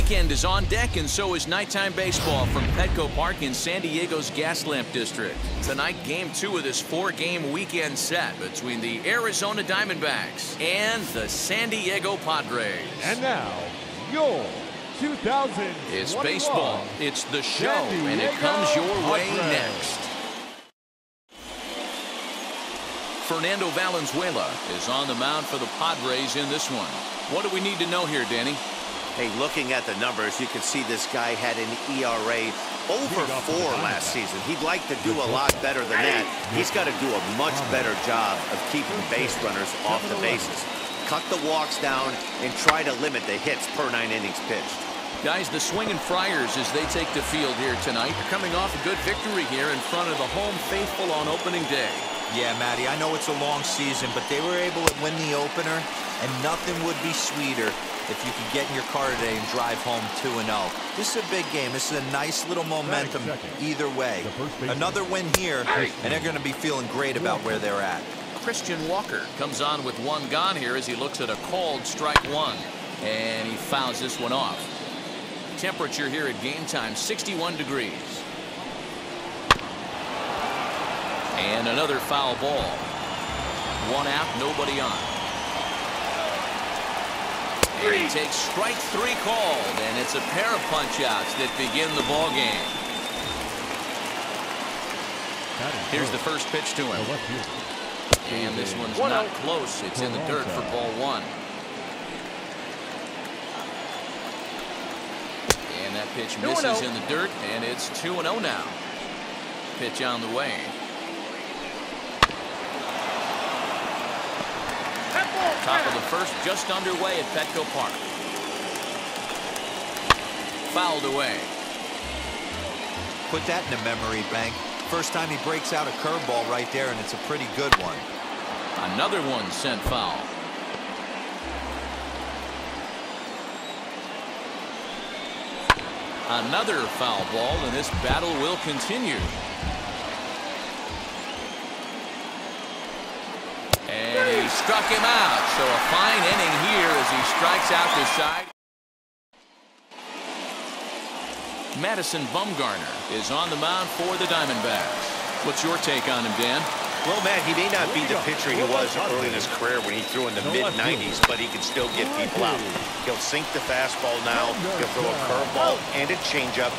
weekend is on deck, and so is nighttime baseball from Petco Park in San Diego's Gaslamp District. Tonight, Game 2 of this 4-game weekend set between the Arizona Diamondbacks and the San Diego Padres. And now, your 2021 It's baseball, it's the show, and it comes your way next. Fernando Valenzuela is on the mound for the Padres in this one. What do we need to know here, Danny? Hey, looking at the numbers, you can see this guy had an ERA over 4 last season. He'd like to do a lot better than that. He's got to do a much better job of keeping base runners off the bases. Cut the walks down and try to limit the hits per 9 innings pitched. Guys, the Swingin' Friars as they take the field here tonight. They're coming off a good victory here in front of the home faithful on opening day. Yeah, Matty, I know it's a long season, but they were able to win the opener, and nothing would be sweeter if you could get in your car today and drive home 2-0. This is a big game. This is a nice little momentum either way. Another win here, and they're going to be feeling great about where they're at. Christian Walker comes on with 1 gone here as he looks at a called strike 1, and he fouls this one off. Temperature here at game time, 61 degrees. And another foul ball. 1 out, nobody on. And he takes strike 3 called, and it's a pair of punch-outs that begin the ball game. Here's the first pitch to him. And this one's not close. It's in the dirt for ball 1. And that pitch misses in the dirt, and it's 2-0 now. Pitch on the way. Top of the first, just underway at Petco Park. Fouled away. Put that in the memory bank. First time he breaks out a curveball right there, and it's a pretty good one. Another one sent foul. Another foul ball, and this battle will continue. And he struck him out. So a fine inning here as he strikes out the side. Madison Bumgarner is on the mound for the Diamondbacks. What's your take on him, Dan? Well, Matt, he may not be the pitcher he was early in his career when he threw in the mid-90s, but he can still get people out. He'll sink the fastball now. He'll throw a curveball and a changeup.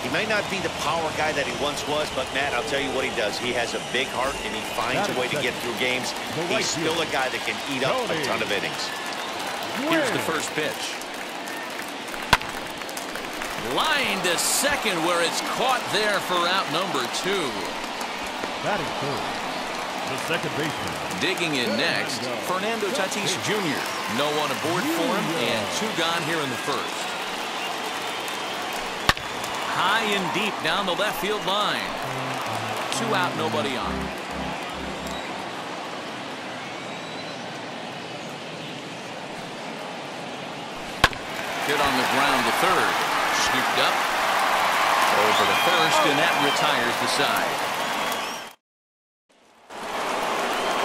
He may not be the power guy that he once was, but, Matt, I'll tell you what he does. He has a big heart, and he finds a way to get through games. He's still a guy that can eat up a ton of innings. Here's the first pitch. Line to second, where it's caught there for out number 2. Batting third, the second baseman. Digging in next, Fernando Tatis Jr. No one aboard for him, and 2 gone here in the first. High and deep down the left field line. 2 out, nobody on. Hit on the ground to third. Scooped up. Over to first, and that retires the side.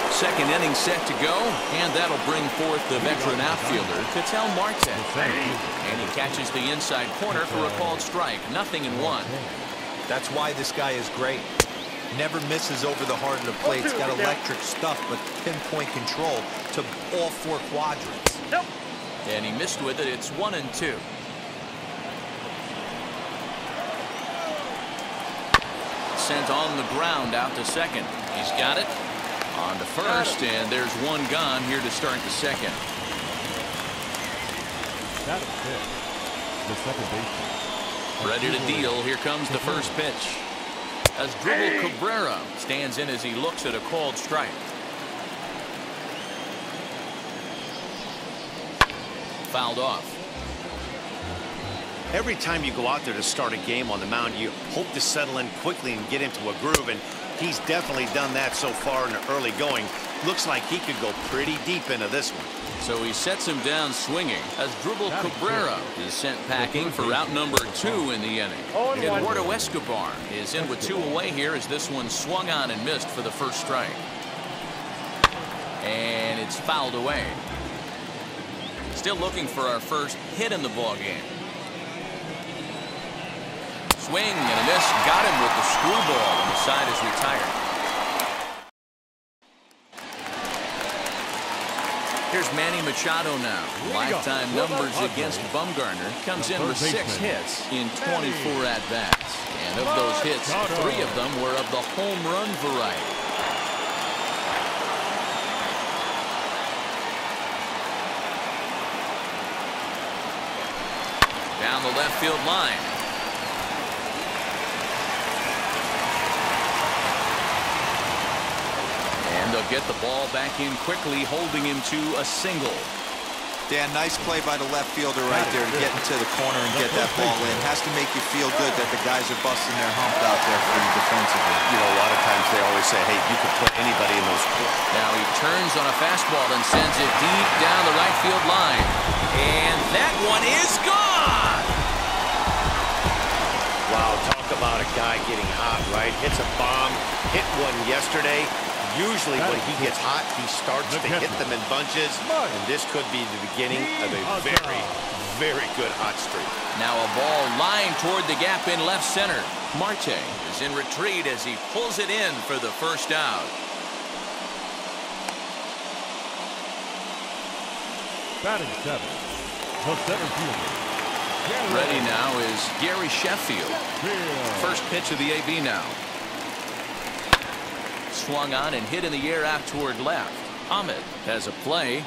Second inning set to go, and that'll bring forth the veteran outfielder, Ketel Marte. And he catches the inside corner for a called strike. 0-1. That's why this guy is great. Never misses over the heart of the plate. He's got electric stuff, but pinpoint control to all 4 quadrants. And he missed with it. It's 1-2. Sent on the ground out to second. He's got it. On to first, and there's 1 gone here to start the second. That is it. The second baseman. Ready to deal. Here comes the first pitch. As Dribble Cabrera stands in as he looks at a called strike. Fouled off. Every time you go out there to start a game on the mound, you hope to settle in quickly and get into a groove, and he's definitely done that so far in the early going. Looks like he could go pretty deep into this one. So he sets him down swinging as Dribble Cabrera is sent packing for out number 2 in the inning. Eduardo Escobar is in with 2 away here as this one swung on and missed for the first strike. And it's fouled away. Still looking for our first hit in the ball game. Swing and a miss. Got him with the screwball, and the side is retired. Here's Manny Machado now. Lifetime numbers against Bumgarner. Comes in with 6 hits in 24 at-bats. And of those hits, 3 of them were of the home run variety. Down the left field line. And they'll get the ball back in quickly, holding him to a single. Dan, nice play by the left fielder right there to get into the corner and get that ball in. Has to make you feel good that the guys are busting their hump out there for you defensively. You know, a lot of times they always say, hey, you can put anybody in those corners. Now he turns on a fastball and sends it deep down the right field line. And that one is gone! Wow, talk about a guy getting hot, right? Hits a bomb, hit one yesterday. Usually when he gets hot, he starts to hit them in bunches, and this could be the beginning of a very, very good hot streak. Now a ball lined toward the gap in left center. Marte is in retreat as he pulls it in for the first out. Batting 7, the center fielder. Ready now is Gary Sheffield. First pitch of the AB now. Swung on and hit in the air out toward left. Ahmed has a play.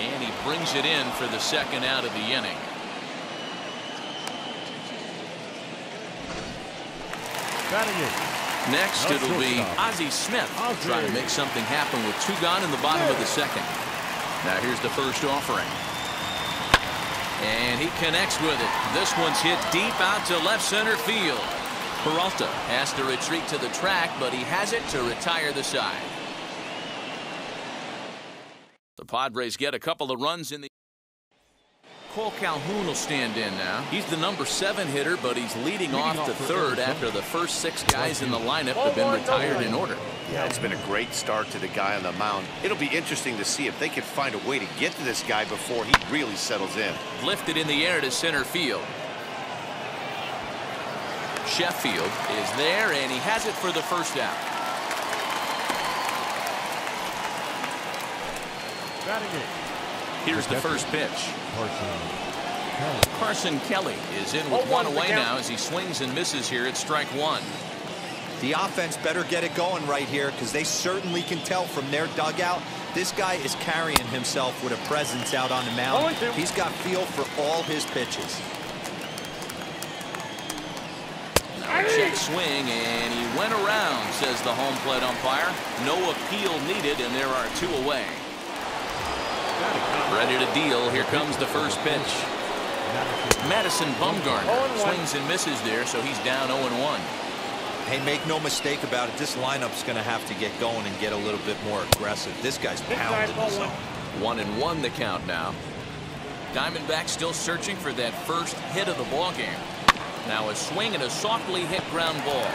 And he brings it in for the second out of the inning. Next it'll be Ozzie Smith trying to make something happen with 2 gone in the bottom of the second. Now here's the first offering. And he connects with it. This one's hit deep out to left center field. Peralta has to retreat to the track, but he has it to retire the side. The Padres get a couple of runs in the... Cole Calhoun will stand in now. He's the number 7 hitter, but he's leading off to third after the first 6 guys in the lineup have been retired in order. Yeah, it's been a great start to the guy on the mound. It'll be interesting to see if they can find a way to get to this guy before he really settles in. Lifted in the air to center field. Sheffield is there, and he has it for the first out. Here's the first pitch. Carson Kelly is in with 1 away now as he swings and misses here at strike 1. The offense better get it going right here because they certainly can tell from their dugout this guy is carrying himself with a presence out on the mound. He's got feel for all his pitches. Check swing, and he went around, says the home plate umpire. No appeal needed, and there are 2 away. Ready to deal. Here comes the first pitch. Madison Bumgarner swings and misses there, so he's down 0-1. Hey, make no mistake about it. This lineup's going to have to get going and get a little bit more aggressive. This guy's pounding the zone. 1-1 the count now. Diamondbacks still searching for that first hit of the ball game. Now a swing and a softly hit ground ball.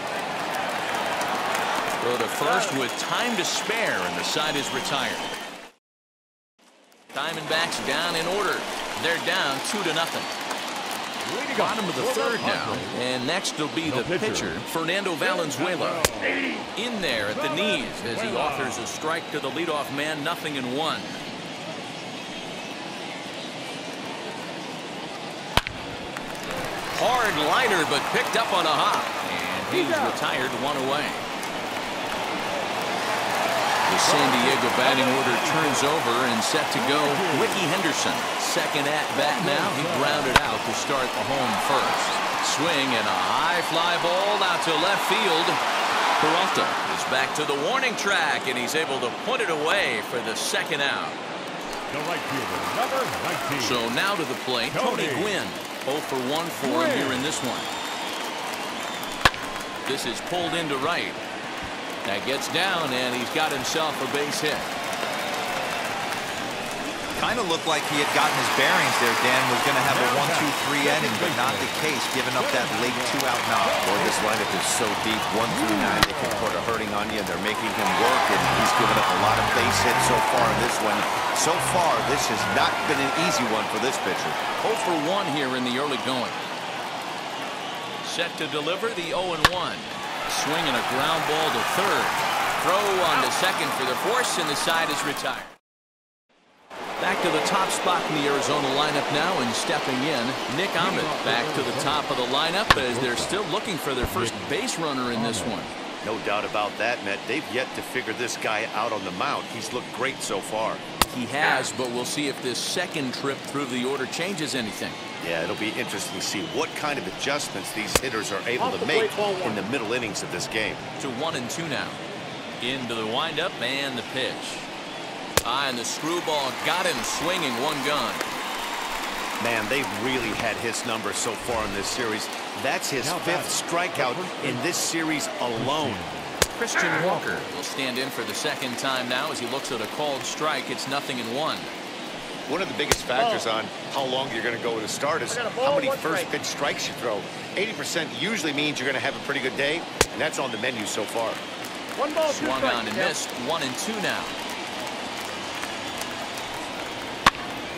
Go to first with time to spare, and the side is retired. Diamondbacks down in order. They're down 2-0. Bottom of the third now, and next will be the pitcher, Fernando Valenzuela. In there at the knees as he offers a strike to the leadoff man. 0-1. Hard liner, but picked up on a hop, and he's retired 1 away. The San Diego batting order turns over and set to go. Ricky Henderson, second at bat now. He grounded out to start the home first. Swing and a high fly ball out to left field. Peralta is back to the warning track, and he's able to put it away for the second out. The right fielder, number 19. So now to the plate, Tony Gwynn. 0 for 1 for him here in this one. This is pulled into right. That gets down, and he's got himself a base hit. Kind of looked like he had gotten his bearings there, Dan. Was going to have a 1-2-3 inning, but not the case, giving up that late 2-out knock. Boy, this lineup is so deep. 1 through 9, they can put a hurting on you, and they're making him work, and he's given up a lot of base hits so far in this one. So far, this has not been an easy one for this pitcher. 0 for 1 here in the early going. set to deliver the 0-1. Swing and a ground ball to third. Throw on to second for the force, and the side is retired. Back to the top spot in the Arizona lineup now, and stepping in, Nick Ahmed back to the top of the lineup as they're still looking for their first base runner in this one. No doubt about that, Matt. They've yet to figure this guy out on the mound. He's looked great so far. He has, but we'll see if this second trip through the order changes anything. Yeah, it'll be interesting to see what kind of adjustments these hitters are able to make in the middle innings of this game. To 1-2 now. Into the windup and the pitch. And the screwball got him swinging, one gun. Man, they've really had his number so far in this series. That's his fifth strikeout in this series alone. Christian Walker will stand in for the second time now as he looks at a called strike. It's 0-1. One of the biggest factors on how long you're going to go with a start is how many first pitch strikes you throw. 80% usually means you're going to have a pretty good day, and that's on the menu so far. One ball, swung on and missed. 1-2 now.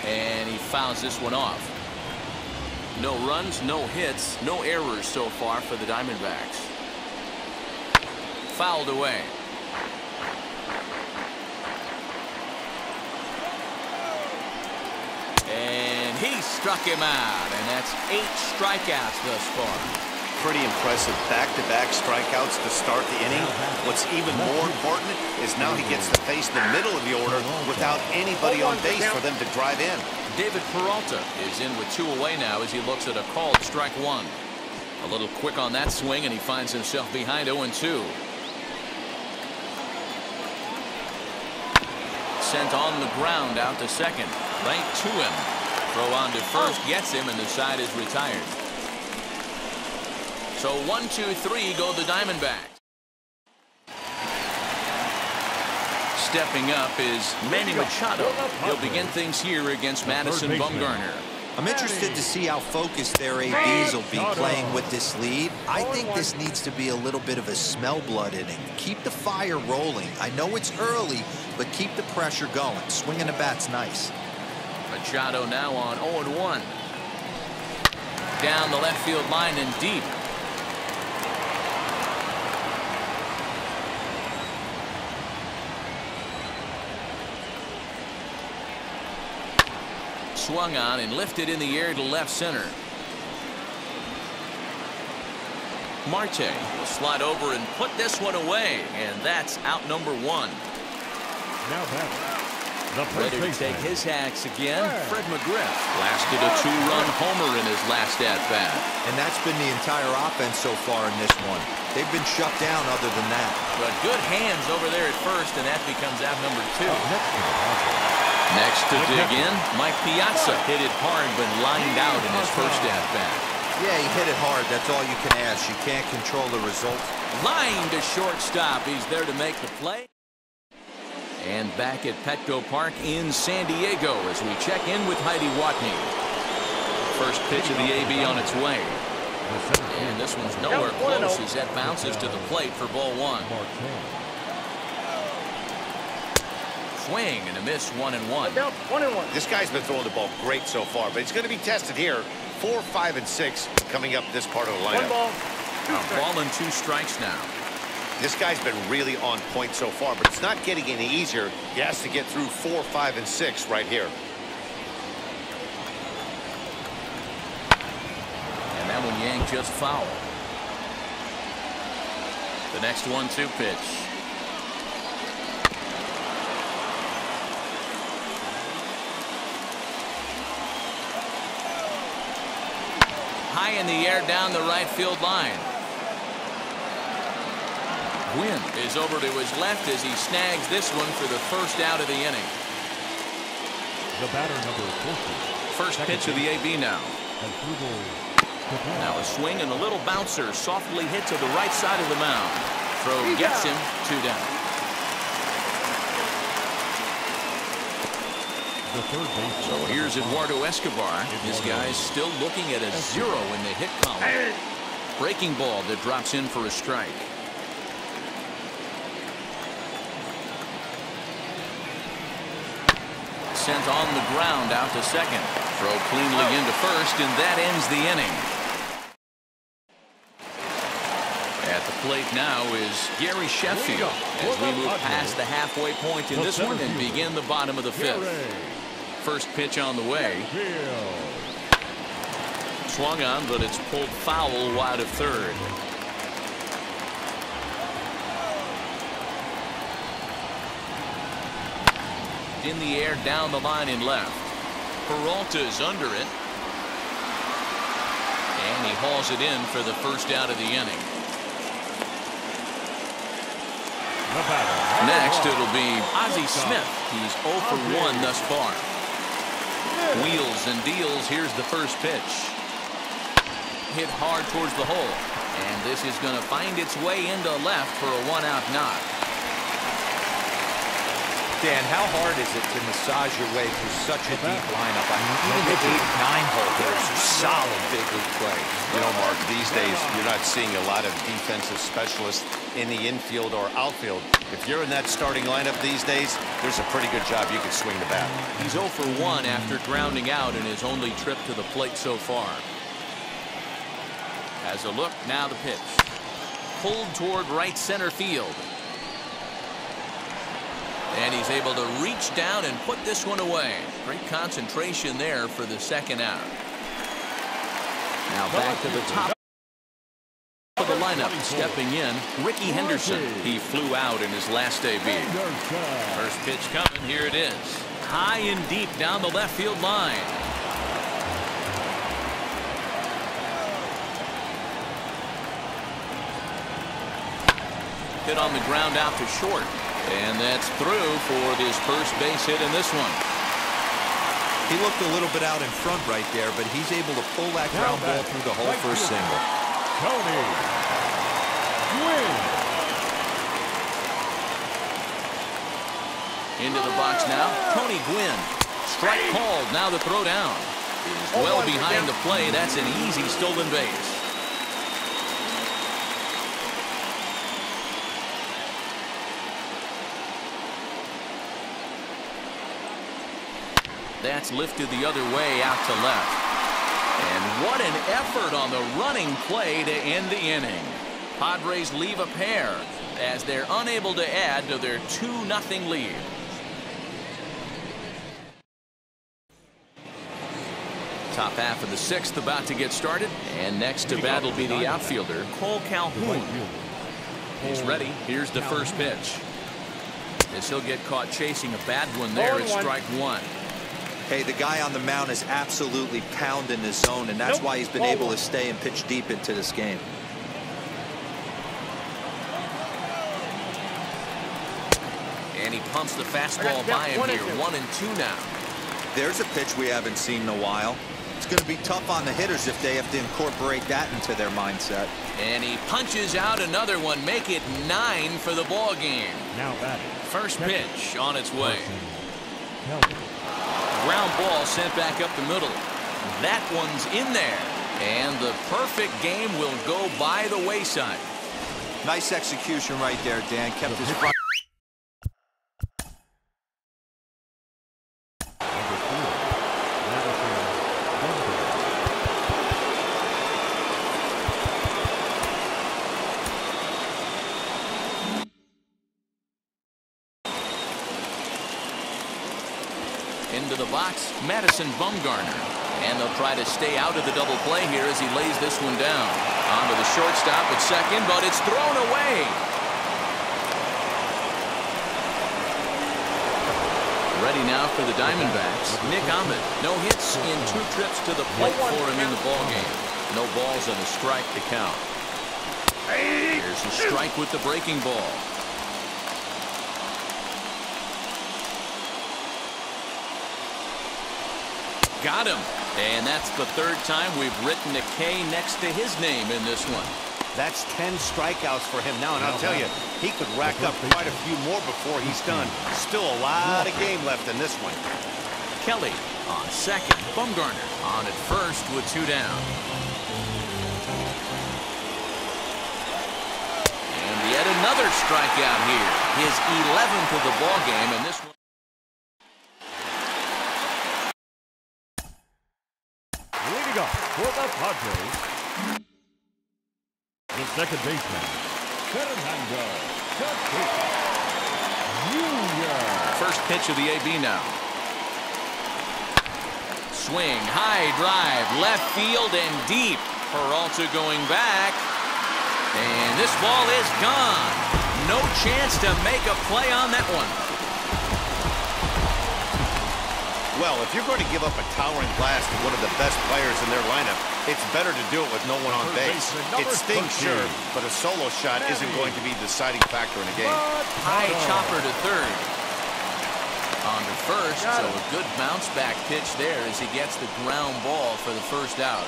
And he fouls this one off. No runs, no hits, no errors so far for the Diamondbacks. Fouled away. And he struck him out, and that's 8 strikeouts thus far. Pretty impressive back-to-back strikeouts to start the inning. What's even more important is now he gets to face the middle of the order without anybody on base for them to drive in. David Peralta is in with 2 away now as he looks at a called strike 1. A little quick on that swing, and he finds himself behind 0-2. Sent on the ground out to second. Right to him. Throw on to first, gets him, and the side is retired. So 1-2-3 go the Diamondbacks. Stepping up is Manny Machado. He'll begin things here against Madison Bumgarner. I'm interested to see how focused their ABs will be playing with this lead. I think this needs to be a little bit of a smell blood inning. Keep the fire rolling. I know it's early, but keep the pressure going. Swinging the bat's nice. Machado now on 0-1. Down the left field line and deep. Swung on and lifted in the air to left center. Marte will slide over and put this one away, and that's out number 1. Now ready to take his hacks again. Fred McGriff blasted a 2-run homer in his last at-bat. And that's been the entire offense so far in this one. They've been shut down other than that. But good hands over there at first, and that becomes out number 2. Next to dig in, Mike Piazza hit it hard but lined out in his first at-bat. Yeah, he hit it hard. That's all you can ask. You can't control the result. Line to shortstop. He's there to make the play. And back at Petco Park in San Diego as we check in with Heidi Watney. First pitch of the AB on its way. And this one's nowhere close as that bounces to the plate for ball 1. Swing and a miss, 1-1. This guy's been throwing the ball great so far, but he's going to be tested here. 4, 5, and 6 coming up this part of the lineup. Ball and 2 strikes now. This guy's been really on point so far, but it's not getting any easier. He has to get through 4, 5, and 6 right here. And that one yanked just foul. The next 1-2 pitch. High in the air down the right field line. Gwynn is over to his left as he snags this one for the first out of the inning. The batter number 40. First pitch of the AB now. Now a swing and a little bouncer softly hit to the right side of the mound. Throw gets him 2 down. So here's Eduardo Escobar. This guy's still looking at a 0 in the hit column. Breaking ball that drops in for a strike. Sent on the ground out to second. Throw cleanly into first, and that ends the inning. At the plate now is Gary Sheffield as we move past the halfway point in this one and begin the bottom of the fifth. First pitch on the way. Swung on, but it's pulled foul wide of third. In the air down the line in left. Peralta's under it. And he hauls it in for the first out of the inning. Next it'll be Ozzie Smith. He's 0 for 1 thus far. Wheels and deals. Here's the first pitch. Hit hard towards the hole. And this is going to find its way into left for a 1-out knock. Dan, how hard is it to massage your way through such a deep lineup? I mean, even the 8-9 hole, there's solid big league play. You know, Mark, these days you're not seeing a lot of defensive specialists in the infield or outfield. If you're in that starting lineup these days, there's a pretty good job you can swing the bat. He's 0 for 1 after grounding out in his only trip to the plate so far. As a look, now the pitch. Pulled toward right center field. And he's able to reach down and put this one away. Great concentration there for the second out. Now back to the top of the lineup. Stepping in, Ricky Henderson. He flew out in his last debut. First pitch coming. Here it is. High and deep down the left field line. Hit on the ground out to short. And that's through for his first base hit in this one. He looked a little bit out in front right there, but he's able to pull that ground ball through the hole for a single. Tony Gwynn. Into the box now, Tony Gwynn. Strike called. Now the throw down is well behind the play. That's an easy stolen base. That's lifted the other way out to left. And what an effort on the running play to end the inning. Padres leave a pair as they're unable to add to their 2-0 lead. Top half of the sixth about to get started. And next to bat will be the outfielder, Cole Calhoun. He's ready. Here's the first pitch. As he'll get caught chasing a bad one there, it's strike one. Hey, the guy on the mound is absolutely pounding his zone, and that's why he's been able to stay and pitch deep into this game. And he pumps the fastball by him here. 1-2 now. There's a pitch we haven't seen in a while. It's going to be tough on the hitters if they have to incorporate that into their mindset. And he punches out another one. Make it 9 for the ball game. Now batting. First pitch on its way. Ground ball sent back up the middle. That one's in there. And the perfect game will go by the wayside. Nice execution right there, Dan. Kept his front. Into the box, Madison Bumgarner. And they'll try to stay out of the double play here as he lays this one down. Onto the shortstop at second, but it's thrown away. Ready now for the Diamondbacks, Nick Ahmed. No hits in 2 trips to the plate for him in the ballgame. No balls and a strike to count. Here's a strike with the breaking ball. Got him. And that's the 3rd time we've written a K next to his name in this one. That's 10 strikeouts for him now, and I'll tell you, he could rack up quite a few more before he's done. Still a lot of game left in this one. Kelly on second. Bumgarner on at first with 2 down. And yet another strikeout here. His 11th of the ball game, and this one. Leading off for the Padres, The second baseman, Fernando Jr. First pitch of the AB now. Swing, high drive, left field and deep. Peralta going back. And this ball is gone. No chance to make a play on that one. Well, if you're going to give up a towering blast to one of the best players in their lineup, it's better to do it with no one on base. It stings, sure, but a solo shot isn't going to be the deciding factor in a game. High chopper to third. On to first, so a good bounce back pitch there as he gets the ground ball for the first out.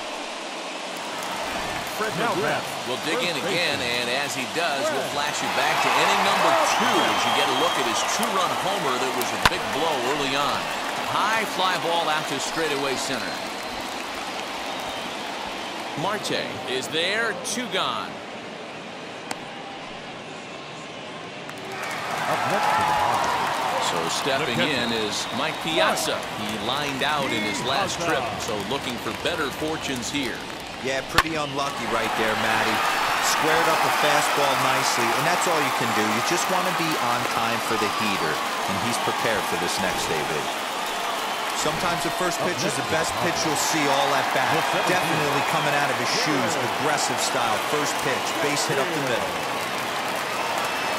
Fred McGriff will dig in again, and as he does, we'll flash you back to inning number 2 as you get a look at his 2-run homer that was a big blow early on. High fly ball out to straightaway center. Marte is there, 2 gone. Up next to the Padres. So stepping in is Mike Piazza. He lined out in his last trip, so looking for better fortunes here. Yeah, pretty unlucky right there, Matty. Squared up the fastball nicely, and that's all you can do. You just want to be on time for the heater, and he's prepared for this next day-big. Sometimes the first pitch is the best pitch you'll see all at bat. Definitely coming out of his shoes, aggressive style. First pitch, base hit up the middle.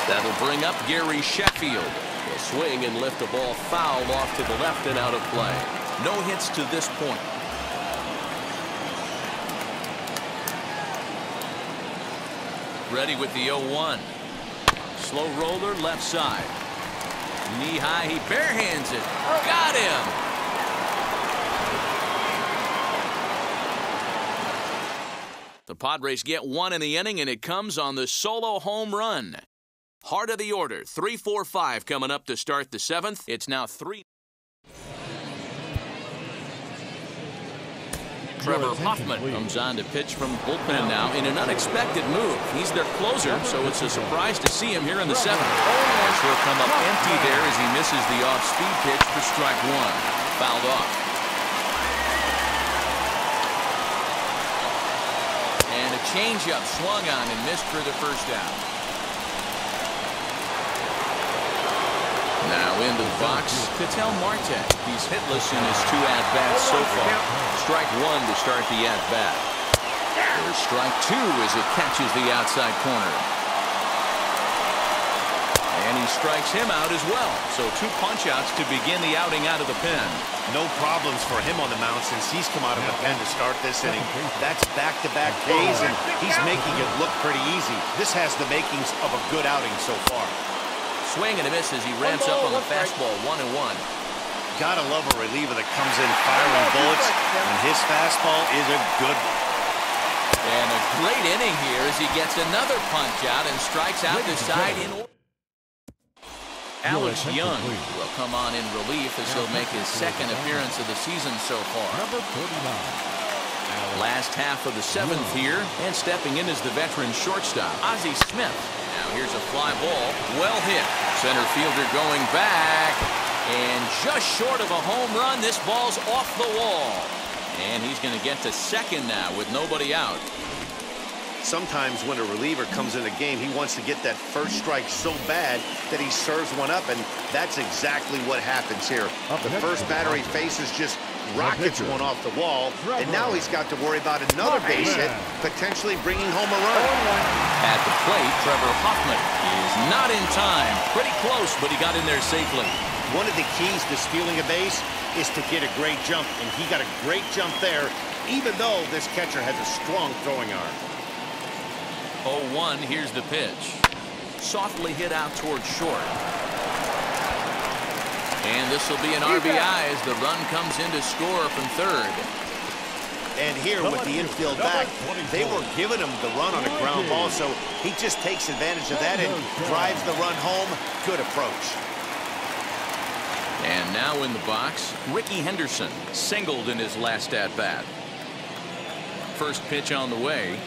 That'll bring up Gary Sheffield. He'll swing and lift the ball foul off to the left and out of play. No hits to this point. Ready with the 0-1. Slow roller left side. Knee high, he barehands it. Got him. The Padres get 1 in the inning, and it comes on the solo home run. Heart of the order, 3-4-5 coming up to start the 7th. It's now 3. Trevor Hoffman comes on to pitch from bullpen now in an unexpected move. He's their closer, so it's a surprise to see him here in the 7th. As he'll come up empty there as he misses the off-speed pitch for strike 1. Fouled off. And a changeup swung on and missed for the first out. Now into the box, Ketel Marte. He's hitless in his 2 at-bats so far. Strike 1 to start the at-bat. There's strike 2 as it catches the outside corner. And he strikes him out as well. So 2 punch-outs to begin the outing out of the pen. No problems for him on the mound since he's come out of the pen to start this inning. That's back-to-back Ks, and he's making it look pretty easy. This has the makings of a good outing so far. Swing and a miss as he ramps up on the fastball, 1-1. Gotta love a reliever that comes in firing bullets, and his fastball is a good one. And a great inning here as he gets another punch out and strikes out the side in order. Alex Young will come on in relief as he'll make his 2nd appearance of the season so far. Number 39. Last half of the 7th here, and stepping in is the veteran shortstop, Ozzie Smith. Now here's a fly ball, well hit. Center fielder going back, and just short of a home run, this ball's off the wall. And he's going to get to 2nd now with nobody out. Sometimes when a reliever comes in a game, he wants to get that first strike so bad that he serves one up, and that's exactly what happens here. The first batter he faces just rockets one off the wall, and now he's got to worry about another base hit, potentially bringing home a run. At the plate, Trevor Hoffman is not in time. Pretty close, but he got in there safely. One of the keys to stealing a base is to get a great jump, and he got a great jump there, even though this catcher has a strong throwing arm. 0-1, here's the pitch. Softly hit out towards short. And this will be an RBI as the run comes in to score from 3rd. And here with the infield back, they were giving him the run on a ground ball, so he just takes advantage of that and drives the run home. Good approach. And now in the box, Ricky Henderson singled in his last at-bat. First pitch on the way.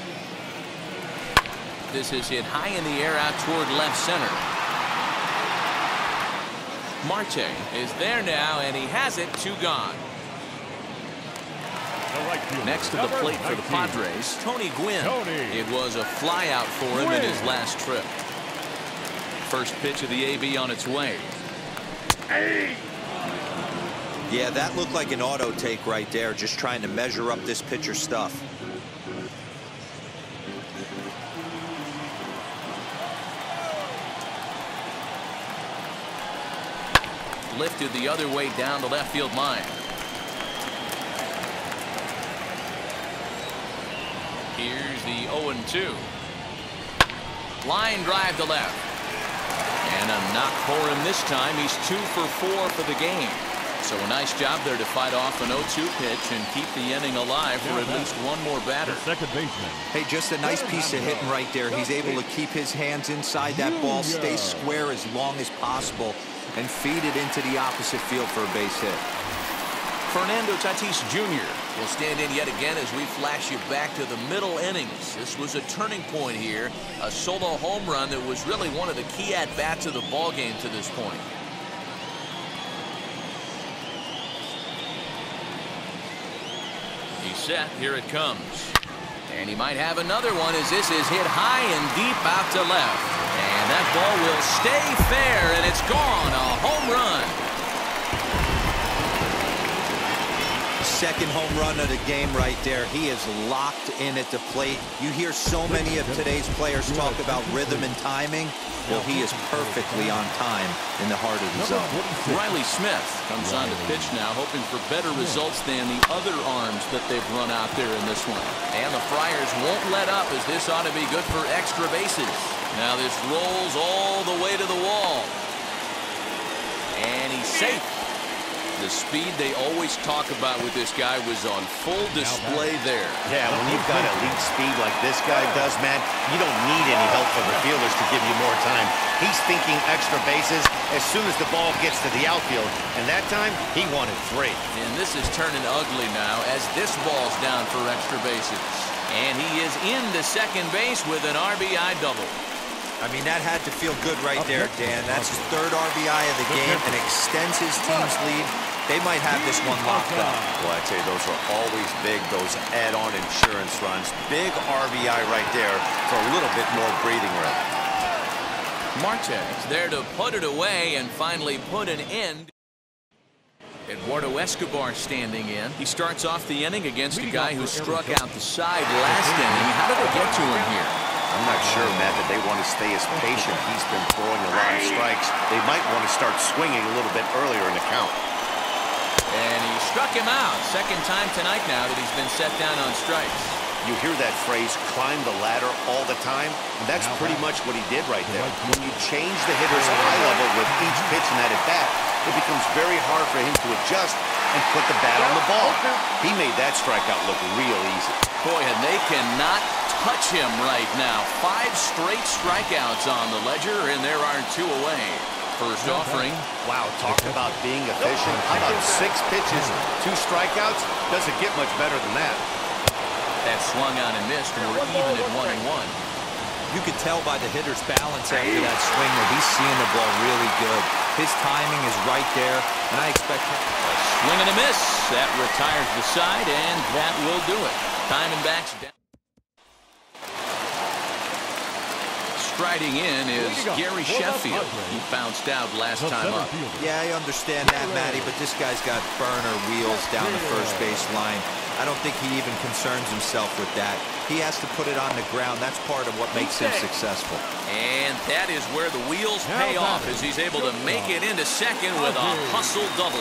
This is hit high in the air out toward left center. Marte is there now, and he has it, 2 gone. Next to the plate for the Padres, Tony Gwynn. It was a flyout for him in his last trip. First pitch of the AB on its way. Yeah, that looked like an auto take right there, just trying to measure up this pitcher's stuff. Lifted the other way down the left field line. Here's the 0-2. Line drive to left. And a knock for him this time. He's 2 for 4 for the game. So a nice job there to fight off an 0-2 pitch and keep the inning alive for at least one more batter. Second baseman. Hey, just a nice piece of hitting right there. He's able to keep his hands inside that ball, stay square as long as possible, and feed it into the opposite field for a base hit. Fernando Tatis Jr. will stand in yet again as we flash you back to the middle innings. This was a turning point here, a solo home run that was really one of the key at-bats of the ball game to this point. He's set. Here it comes. And he might have another one as this is hit high and deep out to left. And that ball will stay fair, and it's gone. A home run. Second home run of the game right there. He is locked in at the plate. You hear so many of today's players talk about rhythm and timing. Well, he is perfectly on time in the heart of the zone. Riley Smith comes on to pitch now, hoping for better results than the other arms that they've run out there in this one. And the Friars won't let up, as this ought to be good for extra bases. Now this rolls all the way to the wall. And he's safe. The speed they always talk about with this guy was on full display there. Yeah, when you've got elite speed like this guy does, man, you don't need any help from the fielders to give you more time. He's thinking extra bases as soon as the ball gets to the outfield. And that time, he wanted 3. And this is turning ugly now as this ball's down for extra bases. And he is into second base with an RBI double. I mean, that had to feel good right there, Dan. That's his 3rd RBI of the game and extends his team's lead. They might have this one locked up. Well, I'd say those are always big, those add-on insurance runs. Big RBI right there for a little bit more breathing room. Martes there to put it away and finally put an end. Eduardo Escobar standing in. He starts off the inning against a guy who struck out the side last inning. How did they get to him here? I'm not sure, Matt, that they want to stay as patient. He's been throwing a lot of strikes. They might want to start swinging a little bit earlier in the count. And he struck him out. Second time tonight now that he's been set down on strikes. You hear that phrase, climb the ladder all the time, and that's pretty much what he did right there. When you change the hitter's eye level with each pitch in that at-bat, it becomes very hard for him to adjust and put the bat on the ball. He made that strikeout look real easy. Boy, and they cannot touch him right now. 5 straight strikeouts on the ledger, and there are 2 away. First offering. Wow, talk about being efficient. How about 6 pitches, 2 strikeouts? Doesn't get much better than that. That swung on and missed, and we're even at 1-1. You could tell by the hitter's balance after that swing that he's seeing the ball really good. His timing is right there, and I expect him. A swing and a miss. That retires the side, and that will do it. Diamondbacks down. Striding in is Gary Sheffield. He bounced out last time up. Yeah, I understand that, Matty, but this guy's got burner wheels down the first base line. I don't think he even concerns himself with that. He has to put it on the ground. That's part of what makes him successful. And that is where the wheels pay off as he's able to make it into second with a hustle double.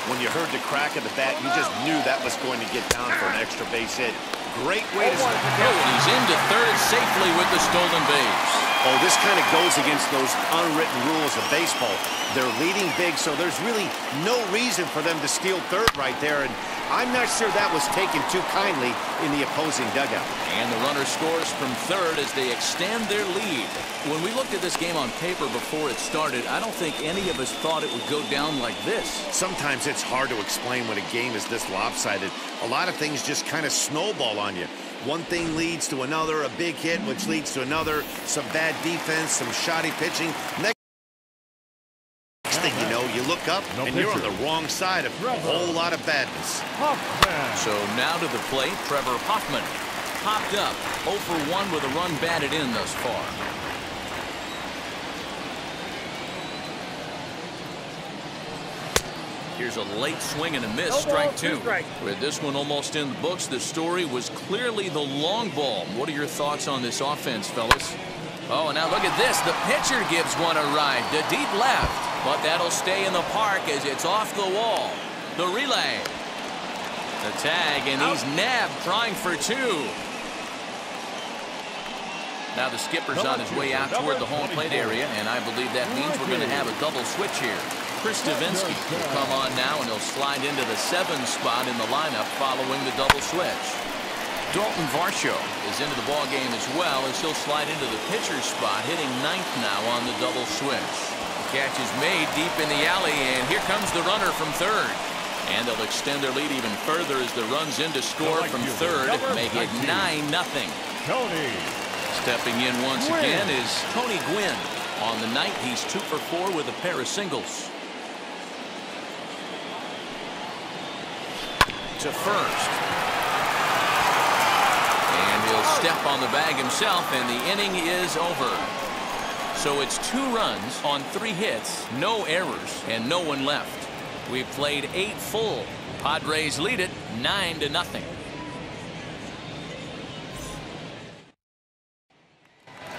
When you heard the crack of the bat, you just knew that was going to get down for an extra base hit. Great way to start. He's into third safely with the stolen base. Oh, this kind of goes against those unwritten rules of baseball. They're leading big, so there's really no reason for them to steal third right there. And I'm not sure that was taken too kindly in the opposing dugout. And the runner scores from third as they extend their lead. When we looked at this game on paper before it started, I don't think any of us thought it would go down like this. Sometimes it's hard to explain when a game is this lopsided. A lot of things just kind of snowball on you. One thing leads to another, a big hit, which leads to another, some bad defense, some shoddy pitching. Next thing you know, you look up and you're on the wrong side of a whole lot of badness. So now to the plate, Trevor Hoffman. Popped up 0 for 1 with a run batted in thus far. Here's a late swing and a miss, strike 2. With this one almost in the books, the story was clearly the long ball. What are your thoughts on this offense, fellas? Oh, and now look at this. The pitcher gives one a ride to deep left, but that'll stay in the park as it's off the wall. The relay. The tag, and he's nabbed, trying for 2. Now the skipper's on his way out toward the home plate area, and I believe that means we're going to have a double switch here. Chris Davinsky will come on now, and he'll slide into the 7 spot in the lineup following the double switch. Dalton Varsho is into the ballgame as well, as he'll slide into the pitcher's spot, hitting 9th now on the double switch. The catch is made deep in the alley, and here comes the runner from 3rd. And they'll extend their lead even further as the run's in to score from 3rd, make it 9-0. Stepping in once again is Tony Gwynn. On the night, he's 2 for 4 with a pair of singles. To first. And he'll step on the bag himself, and the inning is over. So it's 2 runs on 3 hits, no errors, and no one left. We've played 8 full. Padres lead it 9-0.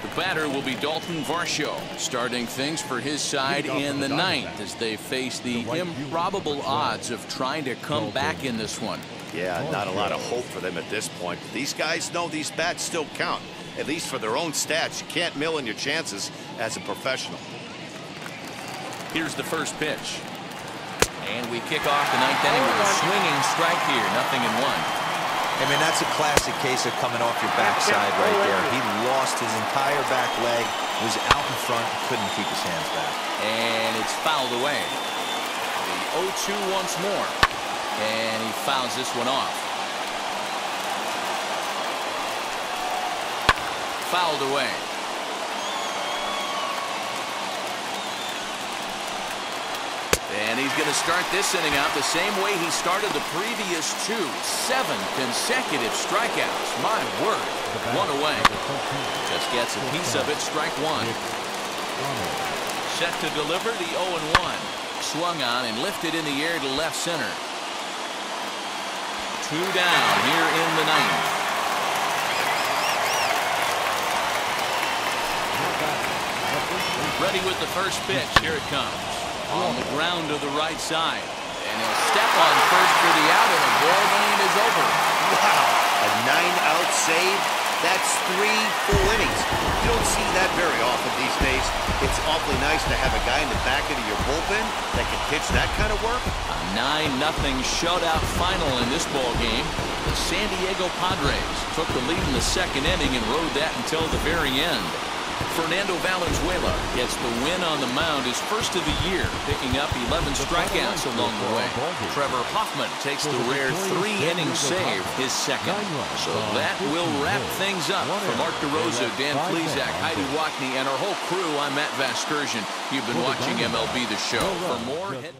The batter will be Dalton Varsho, starting things for his side in the 9th as they face the improbable odds of trying to come back in this one. Yeah, not a lot of hope for them at this point. These guys know these bats still count, at least for their own stats. You can't mill in your chances as a professional. Here's the first pitch. And we kick off the 9th inning with a swinging strike here, 0-1. I mean, that's a classic case of coming off your backside right there. He lost his entire back leg, was out in front, couldn't keep his hands back. And it's fouled away. The 0-2 once more. And he fouls this one off. Fouled away. And he's going to start this inning out the same way he started the previous 2. 7 consecutive strikeouts. My word. 1 away. Just gets a piece of it. Strike 1. Set to deliver the 0-1. Swung on and lifted in the air to left center. 2 down here in the 9th. Ready with the first pitch. Here it comes. On the ground to the right side. And he'll step on first for the out, and the ball game is over. Wow. A 9-out save? That's 3 full innings. You don't see that very often these days. It's awfully nice to have a guy in the back end of your bullpen that can pitch that kind of work. A 9-0 shutout final in this ball game. The San Diego Padres took the lead in the 2nd inning and rode that until the very end. Fernando Valenzuela gets the win on the mound, his first of the year, picking up 11 strikeouts along the way. Trevor Hoffman takes the rare 3-inning save, his 2nd. So that will wrap things up. For Mark DeRosa, Dan Plesac, Heidi Wackney, and our whole crew, I'm Matt Vasgersian. You've been watching MLB The Show. For more, head